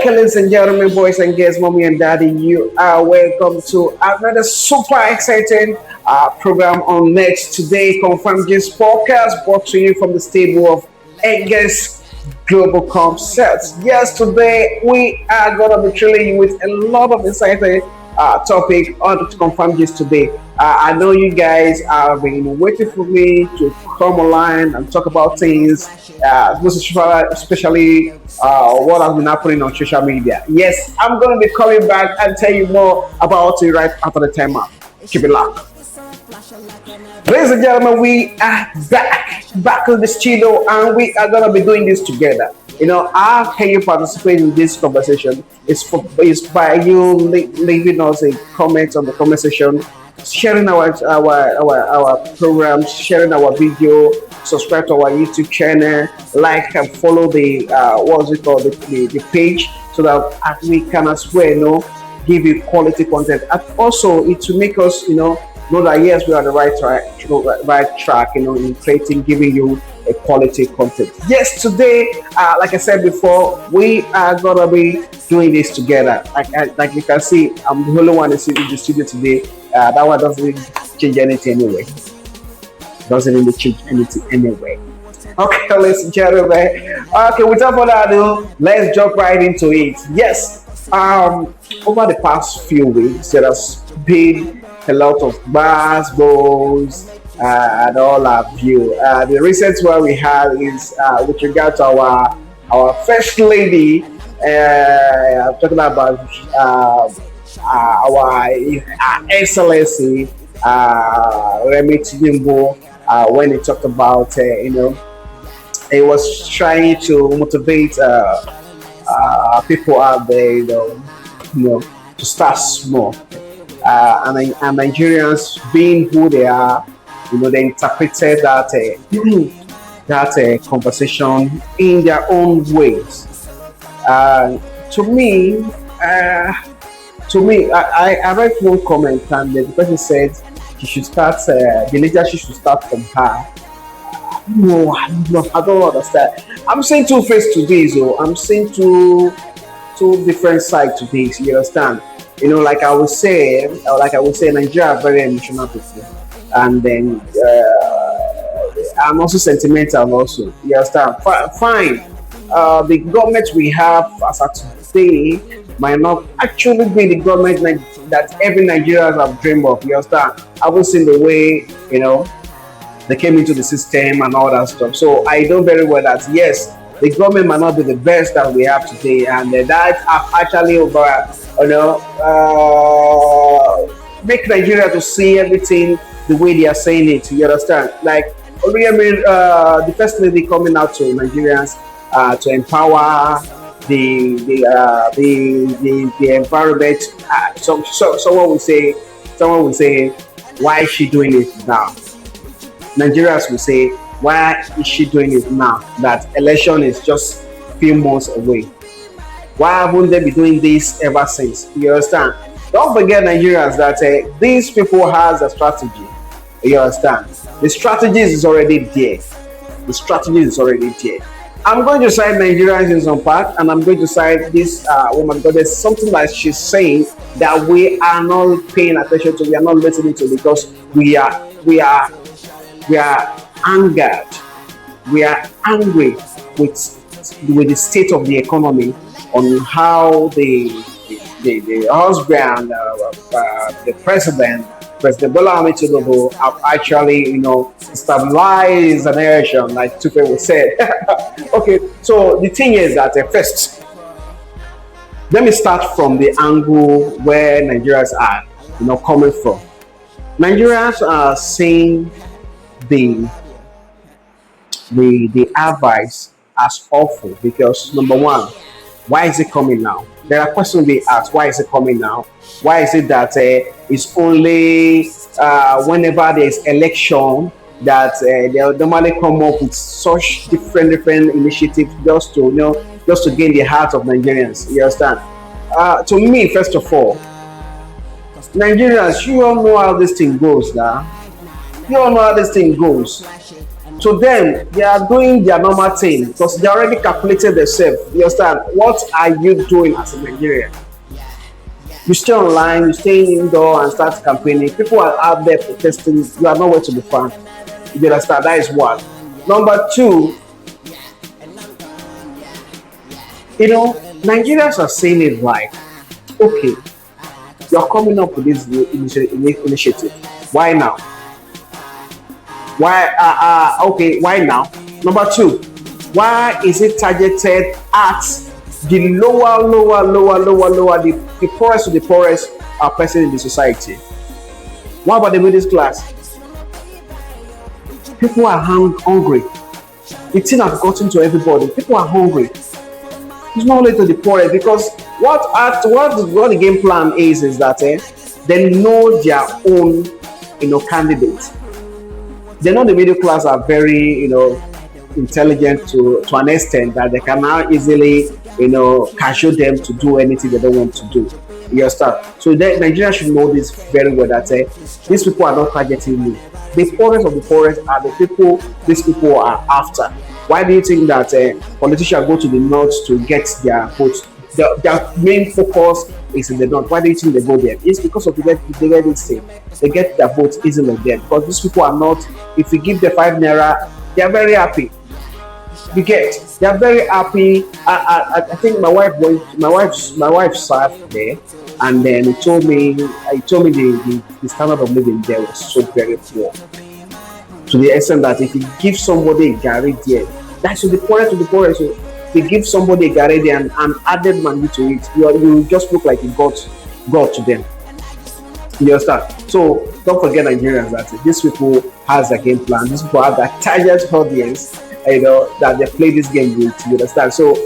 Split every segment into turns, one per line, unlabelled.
Okay, ladies and gentlemen, boys and girls, mommy and daddy, you are welcome to another super exciting program on Next today, ComfamGist Podcast, brought to you from the stable of Angus Global Concepts. Yes, today we are going to be trailing you with a lot of exciting topic on ComfamGist today. I know you guys have been waiting for me to come online and talk about things, especially what has been happening on social media. Yes, I'm going to be coming back and tell you more about it right after the time out. Keep it locked. Ladies and gentlemen, we are back in the studio, and we are going to be doing this together. How can you participate in this conversation? It's by you leaving us a comment on the conversation, sharing our programs, sharing our video, subscribe to our YouTube channel, like and follow the what's it called the page, so that we can as well give you quality content. And also it will make us know that yes, we are on the right track, in creating, giving you a quality content. Yes, today, like I said before, we are gonna be doing this together. Like you can see, I'm the only one in the studio today. That one doesn't change anything anyway. Doesn't really change anything anyway. Okay, ladies and gentlemen. Okay, without further ado, let's jump right into it. Yes, over the past few weeks, there has been a lot of basketballs and all our view. The recent one we had is with regard to our first lady. I'm talking about our excellency Remy Tidimbo, when he talked about he was trying to motivate people out there, to start small. And Nigerians, being who they are, they interpreted that conversation in their own ways. To me, I read one comment, and the person said she should start. The leadership should start from her. No, I don't understand. I'm saying two faced to this, or I'm saying two different sides to this. You understand? Like I would say, Nigeria are very emotional people, and then I'm also sentimental. Also, you understand? Fine. The government we have as of today might not actually be the government that every Nigerian have dreamed of. You understand? I haven't seen the way they came into the system and all that stuff. So I know very well that yes, the government might not be the best that we have today, and that have actually make Nigeria to see everything the way they are saying it. You understand? Like, the first lady coming out to Nigerians to empower the environment. Someone will say, why is she doing it now? Nigerians will say, why is she doing it now? That election is just a few months away. Why haven't they been doing this ever since? You understand? Don't forget, Nigerians, that these people has a strategy. You understand? The strategy is already there. I'm going to side Nigerians in some part, and I'm going to side this woman, because there's something that she's saying that we are not paying attention to, we are not listening to, because we are angered. We are angry with the state of the economy, on how the husband, the President Bola Ahmed Tinubu, have actually, stabilized the nation, like Tupe would say. Okay, so the thing is that first, let me start from the angle where Nigerians are, coming from. Nigerians are seeing the advice as awful, because number one, why is it coming now? There are questions being asked. Why is it coming now? Why is it that it's only whenever there is election that they normally come up with such different initiatives just to gain the heart of Nigerians? You understand? To me, first of all, Nigerians, you all know how this thing goes now. You all know how this thing goes. To them, they are doing their normal thing because they already calculated themselves. You understand? What are you doing as a Nigerian? You stay online, you stay indoor and start campaigning. People are out there protesting. You are nowhere to be found. You understand? That is one. Number two, Nigerians are saying it like, okay, you're coming up with this initiative. Why now? Why? Okay, why now? Number two, why is it targeted at the lower, the poorest of the poorest person in the society? What about the middle class? People are hungry. The thing has gotten to everybody. People are hungry. It's not only to the poorest because what the game plan is that they know their own candidates. They know the middle class are very intelligent to an extent that they can now easily cajole them to do anything they don't want to do. You understand? So Nigeria should know this very well that these people are not targeting me. The poorest of the poorest are the people these people are after. Why do you think that politicians go to the north to get their votes? Their main focus is in the north. Why do you think they go there? It's because of they get this thing. They get their votes easily there because these people are not. If you give them 5 naira, they are very happy. You get? They are very happy. I think my wife served there, and then he told me the standard of living there was so very poor. To the extent that if you give somebody a garage there, that's the poorest of the poorest. So they give somebody a garage there and added money to it, you just look like you got to them. You understand? So don't forget Nigerians that these people has a game plan. These people have that target audience, that they play this game with. You understand? So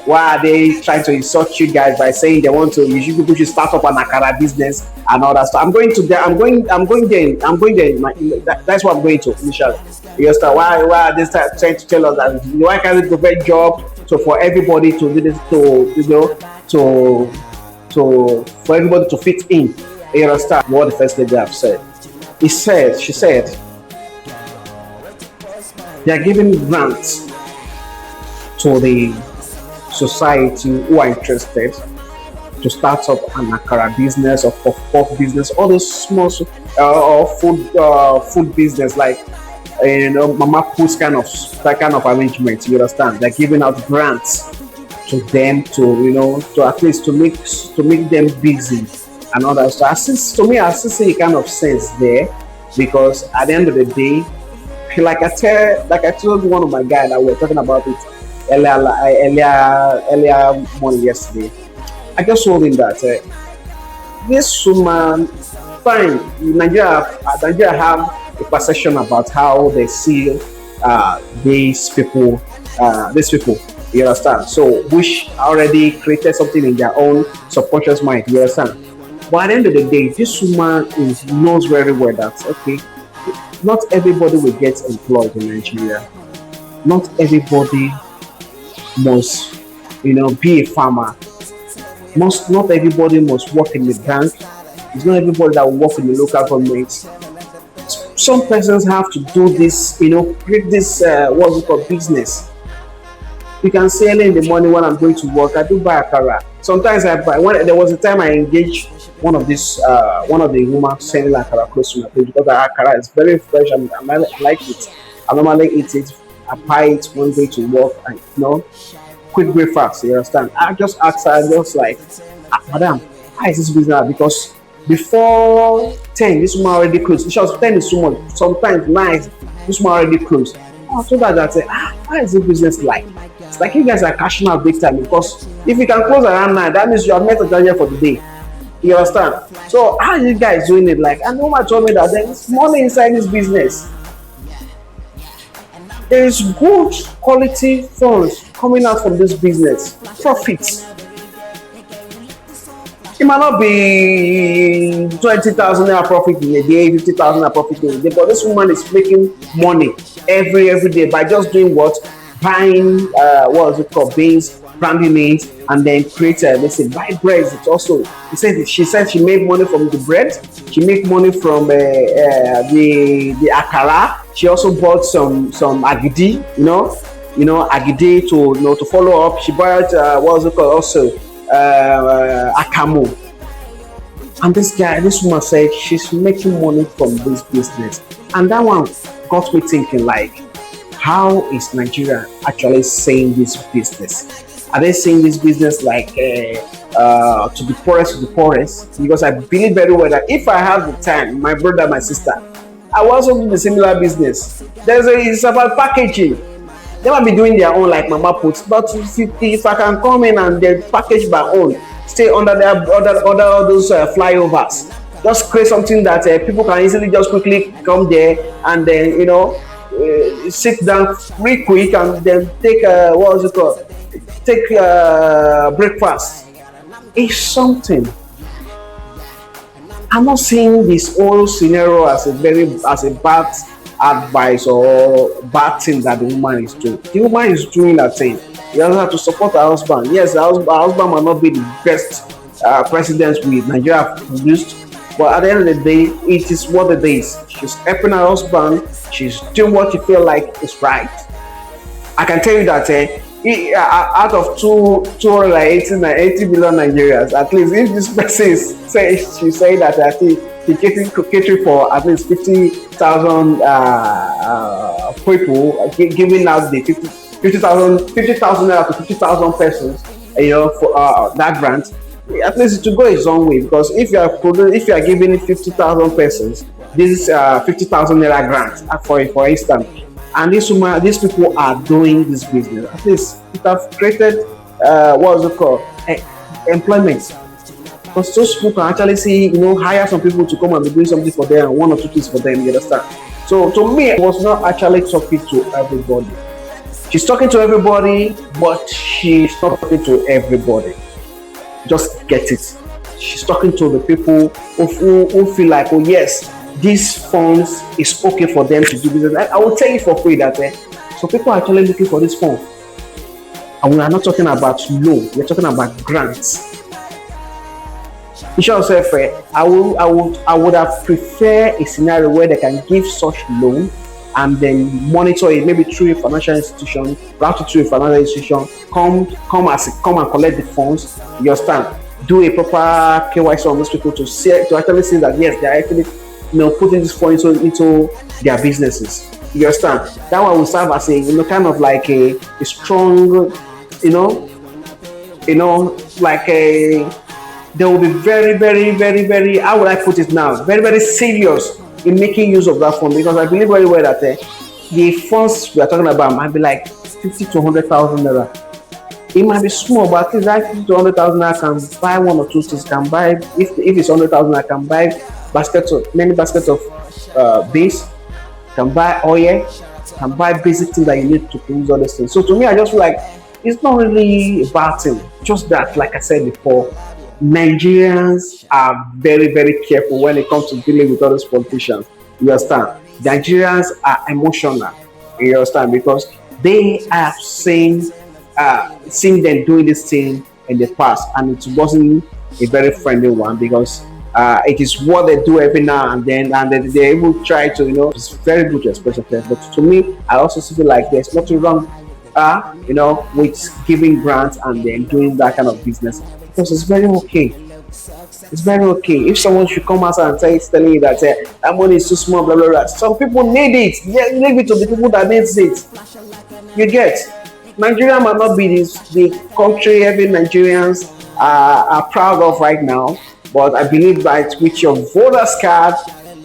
why are they trying to insult you guys by saying they want to? People should start up an Akara business and all that stuff. I'm going there. That's what I'm going to initially. You understand? Why are they trying to tell us that? Why can't it provide job for everybody to do this for everybody to fit in? You understand what the first lady have said? She said they are giving grants to the society who are interested to start up an Akara business or puff business, all those small food business like mama puts that kind of arrangement. You understand? They're giving out grants to them to at least to make them busy and all that. So I see a kind of sense there because at the end of the day, like I told one of my guys that we were talking about it earlier morning yesterday. I just told him that this woman, fine, Nigeria have a perception about how they see these people. You understand? So which already created something in their own subconscious mind. You understand? But at the end of the day, this woman knows very well that okay, not everybody will get employed in Nigeria. Not everybody must, be a farmer. Not everybody must work in the bank. It's not everybody that will work in the local government. Some persons have to do this, create this what's it called business. You can say early in the morning when I'm going to work, I do buy Akara. Sometimes I buy. There was a time I engaged one of the women selling Akara close to my place because the Akara is very fresh and I like it. I normally eat it. I buy it one day to work and quick breakfast. You understand? I just asked her, just like, madam, how is this business? Because before 10, this woman already closed. She was 10 is too much. Sometimes 9, this woman already closed. I told her that how is this business like? It's like you guys are cashing out big time because if you can close around 9, that means you have met a target for the day. You understand? So how are you guys doing it like? And no one told me that there is money inside this business. There is good quality funds coming out from this business. Profits. It might not be 20,000 naira profit in a day, 50,000 naira profit in a day, but this woman is making money every day by just doing what? Buying beans, branding it, and then create buy bread. It's also she said she made money from the bread, she make money from the Akara, She also bought some agidi, agidi to to follow up. She bought what's it called also akamu. And this woman said she's making money from this business, and that one got me thinking like, how is Nigeria actually seeing this business? Are they seeing this business like to the poorest of the poorest? Because I believe very well that if I have the time, my brother, my sister, I will also do the similar business. It's about packaging. They might be doing their own like Mama puts, but if I can come in and then package my own, stay under all those flyovers, just create something that people can easily just quickly come there and then sit down real quick and then take take breakfast. It's something. I'm not seeing this whole scenario as a bad advice or bad thing that the woman is doing. The woman is doing that thing. You also have to support her husband. Yes, her husband might not be the best president with Nigeria have produced, but at the end of the day, it is what it is. She's helping her husband. She's doing what she feel like is right. I can tell you that out of 280 million Nigerians, at least if this person she say that I think he catering for at least 50,000 people, giving out the 50,000 naira to 50,000 persons, for that grant. At least to go its own way, because if you are giving 50,000 persons this 50,000 naira grant for instance, and these people are doing this business, at least it have created employment, because those people can actually see, hire some people to come and be doing something for them, and one or two things for them. You understand? So to me, I was not actually talking to everybody. She's talking to everybody, but she's not talking to everybody. Just get it. She's talking to the people who feel like, oh yes, these funds is okay for them to do business. I will tell you for free that so people are actually looking for this fund, and we are not talking about loan. We're talking about grants. I would have preferred a scenario where they can give such loan and then monitor it, maybe through a financial institution, through a financial institution, come and collect the funds. You understand? Do a proper KYC on those people to actually see that yes, they are actually putting this funds into their businesses. You understand? That one will serve as a kind of like a strong, they will be very, very, very, very, how would I put it now? Very, very serious in making use of that fund, because I believe very well that the funds we are talking about might be like 50 to 100,000 naira. It might be small, but at least that 50 to 100,000 naira can buy one or two things. Can buy, if it's 100,000 naira, can buy many baskets of base, can buy oil, can buy basic things that you need to produce all these things. So to me, I just feel like it's not really a bad thing. Just that, like I said before, Nigerians are very, very careful when it comes to dealing with other politicians. You understand? Nigerians are emotional. You understand? Because they have seen them doing this thing in the past, and it wasn't a very friendly one, because it is what they do every now and then, and they will try to, it's very good to express themselves. But to me, I also feel like there's nothing wrong, with giving grants and then doing that kind of business, because it's very okay. It's very okay. If someone should come out and telling you that that money is too small, blah blah blah. Some people need it. Yeah, leave it to the people that needs it. You get? Nigeria might not be the country every Nigerians are proud of right now, but I believe that with your voters card,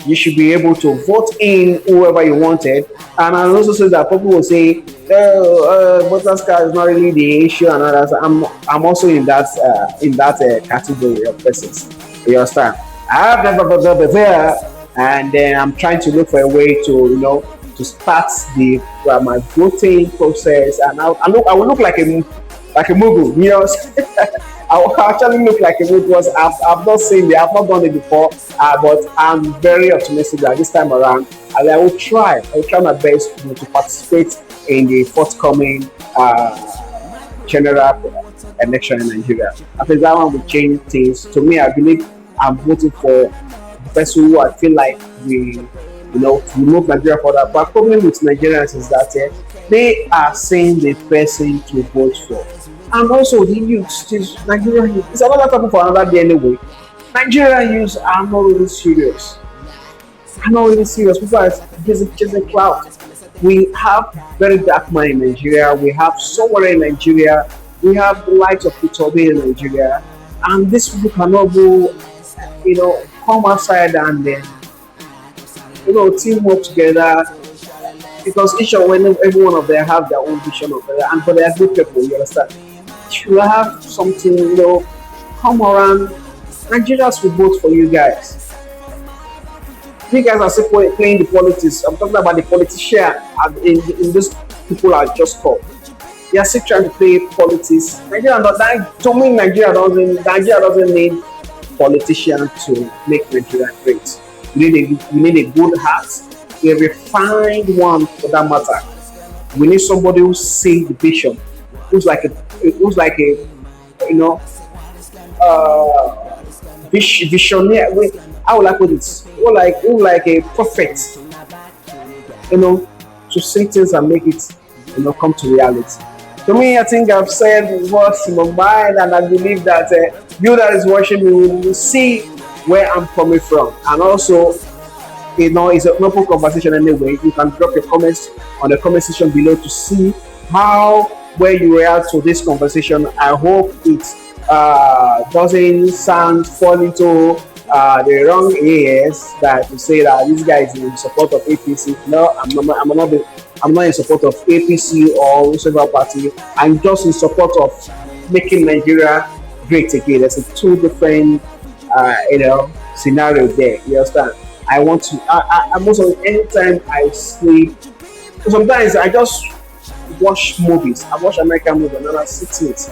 you should be able to vote in whoever you wanted. And I also say that people will say, voters card is not really the issue and others. I'm also in that category of persons. You understand? I have there, and then I'm trying to look for a way to to start my voting process, and I will look like a Mugu, I will actually look like a Mugu, because I've not seen it, I've not done it before, but I'm very optimistic that this time around, and I will try my best to participate in the forthcoming general election in Nigeria. I think that one will change things. To me, I believe I'm voting for the person who I feel like to remove Nigeria for that. But problem with Nigerians is that they are saying the person to vote for. And also the youth, this Nigerian youth, it's another topic for another day anyway. Nigerian youths are not really serious. I'm not really serious. People are chasing clout. We have very dark man in Nigeria. We have somewhere in Nigeria. We have the likes of Itobe in Nigeria. And these people cannot go, come outside and then, team work together because each of every one of them have their own vision of it. And but they are good people, you understand? If you have something, come around. Nigerians will vote for you guys. You guys are still playing the politics. I'm talking about the politician in this people are just called. They are still trying to play politics. To me, Nigeria doesn't need politicians to make Nigeria great. We need a good heart, a refined one for that matter. We need somebody who sees the vision, who's like a visionary. I would like put it, who like a prophet, to see things and make it, come to reality. To me, I think I've said what's in my mind, and I believe that you that is watching me will see where I'm coming from. And also, it's an open conversation anyway. You can drop your comments on the comment section below to see where you react to this conversation. I hope it doesn't fall into the wrong ears that to say that this guy is in support of APC. No, I'm not in support of APC or whichever party. I'm just in support of making Nigeria great again. There's a two different scenario there. You understand? I want to. I most of anytime I sleep. Sometimes I just watch movies. I watch American movies and I sit it,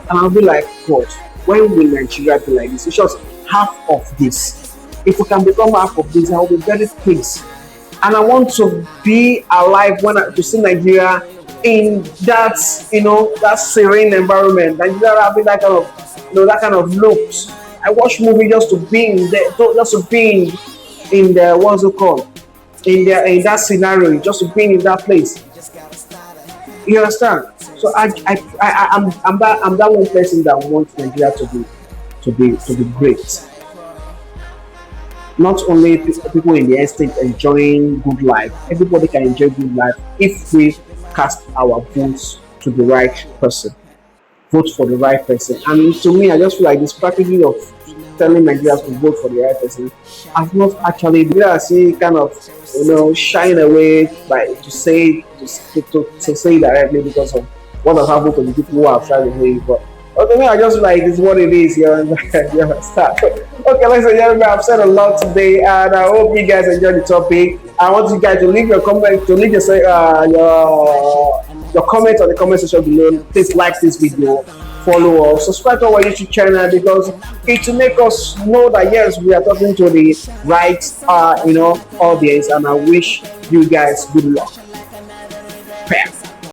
and I'll be like, God, when will Nigeria be like this? It's just half of this. If we can become half of this, I will be very pleased. And I want to be alive to see Nigeria in that, that serene environment. Nigeria having that kind of looks. I watch movies just to be in there, just to be in the what's it called, in that scenario, just to be in that place. You understand? So I'm that one person that wants Nigeria to be great. Not only people in the estate enjoying good life, everybody can enjoy good life if we cast our votes to the right person. Vote for the right person. And to me, I just feel like this strategy of telling Nigerians to vote for the right person has not actually kind of shine away to say directly because of what has happened to the people who have tried to hear it. But to me, I just like it's what it is. You understand? Okay, ladies and gentlemen, I've said a lot today, and I hope you guys enjoyed the topic. I want you guys to leave your comment, to leave your comments on the comment section below. Please like this video, follow us, subscribe to our YouTube channel because it will make us know that yes, we are talking to the right, audience, and I wish you guys good luck. Bam.